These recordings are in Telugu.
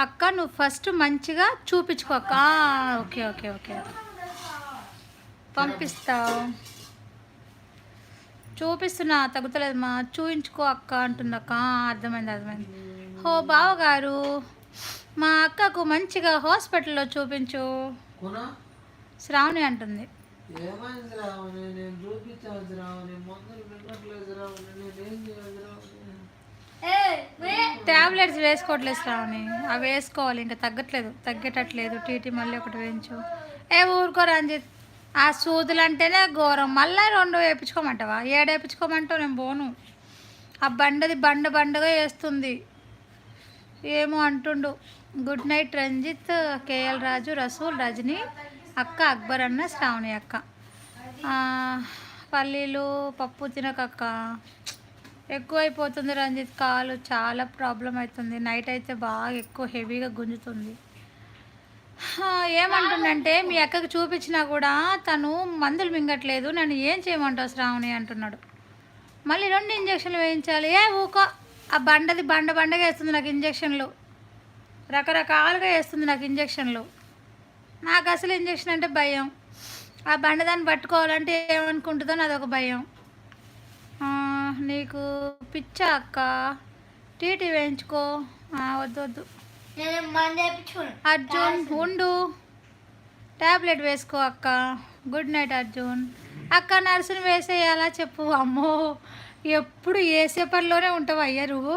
అక్క నువ్వు ఫస్ట్ మంచిగా చూపించుకో అక్క. ఓకే ఓకే ఓకే పంపిస్తావు. చూపిస్తున్నా తగ్గుతలేదు మా, చూయించుకో అక్క అంటుందక్క. అర్థమైంది. హో బావగారు, మా అక్కకు మంచిగా హాస్పిటల్లో చూపించు శ్రావణి అంటుంది. ట్యాబ్లెట్స్ వేసుకోవట్లేదు శ్రావణి, అవి వేసుకోవాలి, ఇంకా తగ్గేటట్లేదు. టీటీ మళ్ళీ ఒకటి వేయించు. ఊరుకో రంజిత్, ఆ సూదులు అంటేనే ఘోరం. మళ్ళీ 2 వేయించుకోమంటావా? 7 వేయించుకోమంటావు, నేను పోను. ఆ బండగా వేస్తుంది ఏమో అంటుండు. గుడ్ నైట్ రంజిత్, కేఎల్ రాజు, రసూల్, రజని అక్క, అక్బర్ అన్న, శ్రావణి అక్క. పల్లీలు పప్పు తినకక్క, ఎక్కువైపోతుంది రంజిత్. కాలు చాలా ప్రాబ్లం అవుతుంది. నైట్ అయితే బాగా ఎక్కువ హెవీగా గుంజుతుంది. ఏమంటుండంటే మీ అక్కకి చూపించినా కూడా తను మందులు మింగట్లేదు, నన్ను ఏం చేయమంటావు శ్రావణి అంటున్నాడు. మళ్ళీ 2 ఇంజక్షన్లు వేయించాలి. ఊకో, ఆ బండగా వేస్తుంది నాకు ఇంజక్షన్లు, రకరకాలుగా వేస్తుంది నాకు ఇంజక్షన్లు. నాకు అసలు ఇంజక్షన్ అంటే భయం. ఆ బండదాన్ని పట్టుకోవాలంటే ఏమనుకుంటుందో అదొక భయం. నీకు పిచ్చా అక్క, టీటీ వేయించుకో. వద్దు అర్జున్ ఉండు, ట్యాబ్లెట్ వేసుకో అక్క. Good night Arjun. అక్క నర్సుని వేసేయాలా చెప్పు. అమ్మో, ఎప్పుడు వేసే పనిలోనే ఉంటావు అయ్యా నువ్వు.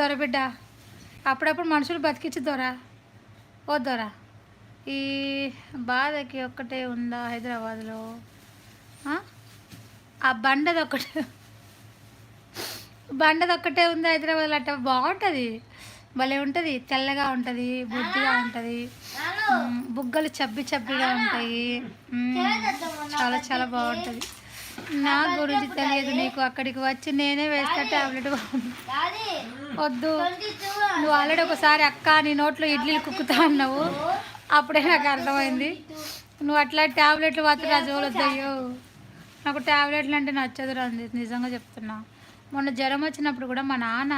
దొరబిడ్డ, అప్పుడప్పుడు మనుషులు బతికించి దొర. ఈ బాధకి ఒక్కటే ఉందా హైదరాబాద్లో? ఆ బండదొక్కటే ఉంది హైదరాబాద్లో. అట్ట బాగుంటుంది, భలే ఉంటుంది, తెల్లగా ఉంటుంది, బుద్ధిగా ఉంటుంది, బుగ్గలు చబ్బిగా ఉంటాయి. చాలా బాగుంటుంది. నా గురించి తెలియదు నీకు, అక్కడికి వచ్చి నేనే వేస్తా ట్యాబ్లెట్. వద్దు, నువ్వు ఆల్రెడీ ఒకసారి అక్క నీ నోట్లో ఇడ్లీలు కుక్కుతా అన్నావు, అప్పుడే నాకు అర్థమైంది. నువ్వు అట్లా ట్యాబ్లెట్లు మాత్రం ఆ జోలొద్దయ్యో. నాకు ట్యాబ్లెట్లు అంటే నచ్చదు రంజిత్, నిజంగా చెప్తున్నా. మొన్న జ్వరం వచ్చినప్పుడు కూడా మా నాన్న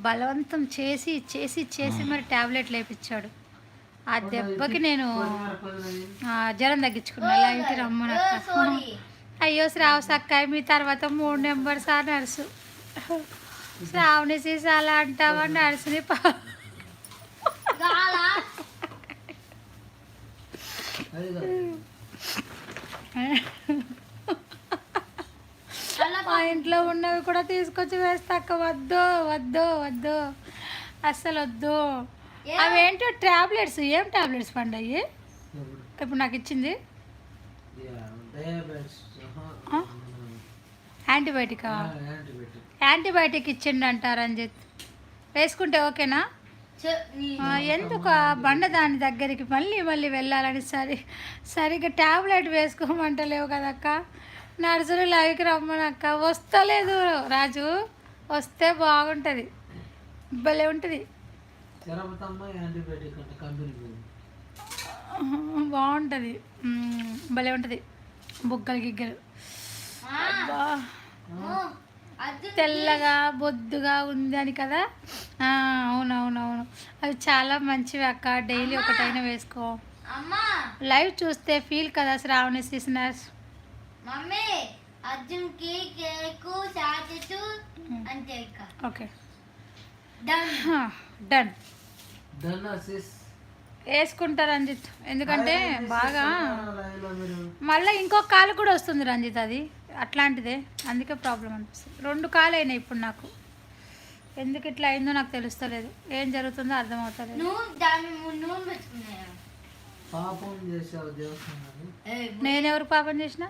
బలవంతం చేసి మరి ట్యాబ్లెట్లు వేయించాడు. ఆ దెబ్బకి నేను జ్వరం తగ్గించుకున్నా. లైవ్కి రమ్మనక్క. అయ్యో శ్రావసక్కాయ, మీ తర్వాత 3 నెంబర్స్ ఆ నర్సు. శ్రావణి సీసాలా అంటావా నర్సుని? మా ఇంట్లో ఉన్నవి కూడా తీసుకొచ్చి వేస్తా అక్క. వద్దు అస్సలు వద్దు. అవేంటో ట్యాబ్లెట్స్, ఏం ట్యాబ్లెట్స్ పండయ్యి ఇప్పుడు నాకు ఇచ్చింది? యాంటీబయాటిక్ ఇచ్చిండు అంట రంజిత్. వేసుకుంటే ఓకేనా? ఎందుకు ఆ బండ దాని దగ్గరికి మళ్ళీ వెళ్ళాలని సరిగ్గా ట్యాబ్లెట్ వేసుకోమంటలేవు కదక్క. నర్సులు లైవ్కి రమ్మనక్క. వస్తలేదు రాజు, వస్తే బాగుంటుంది, భలే ఉంటుంది, బాగుంటుంది, భలే ఉంటుంది. బుగ్గలు గిగ్గలు తెల్లగా బొద్దుగా ఉంది అని కదా. అవునవును, అవి చాలా మంచివి అక్క. డైలీ ఒకటైనా వేసుకో. లైవ్ చూస్తే ఫీల్ కదా శ్రావణి సిస్టర్స్. ఓకే డన్ వేసుకుంటా రంజిత్, ఎందుకంటే బాగా మళ్ళీ ఇంకొక కాలు కూడా వస్తుంది రంజిత్, అది అట్లాంటిదే, అందుకే ప్రాబ్లం అనిపిస్తుంది. 2 కాలు అయినాయి ఇప్పుడు నాకు. ఎందుకు ఇట్లా అయిందో నాకు తెలుస్తలేదు, ఏం జరుగుతుందో అర్థమవుతలేదు. నేనెవరు పాపం చేసిన?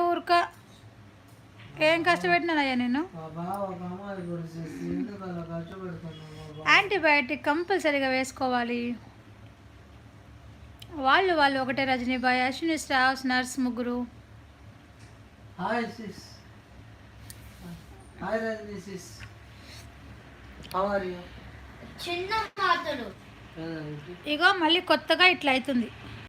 ఊరుక, ఏం కష్టపెట్టినానయ్యా నేను? యాంటీబయాటిక్ కంపల్సరీగా వేసుకోవాలి. వాళ్ళు ఒకటే, రజనీబాయ్, అశ్విని, స్టాఫ్, నర్స్, ముగ్గురు. ఇగో మళ్ళీ కొత్తగా ఇట్లా అవుతుంది.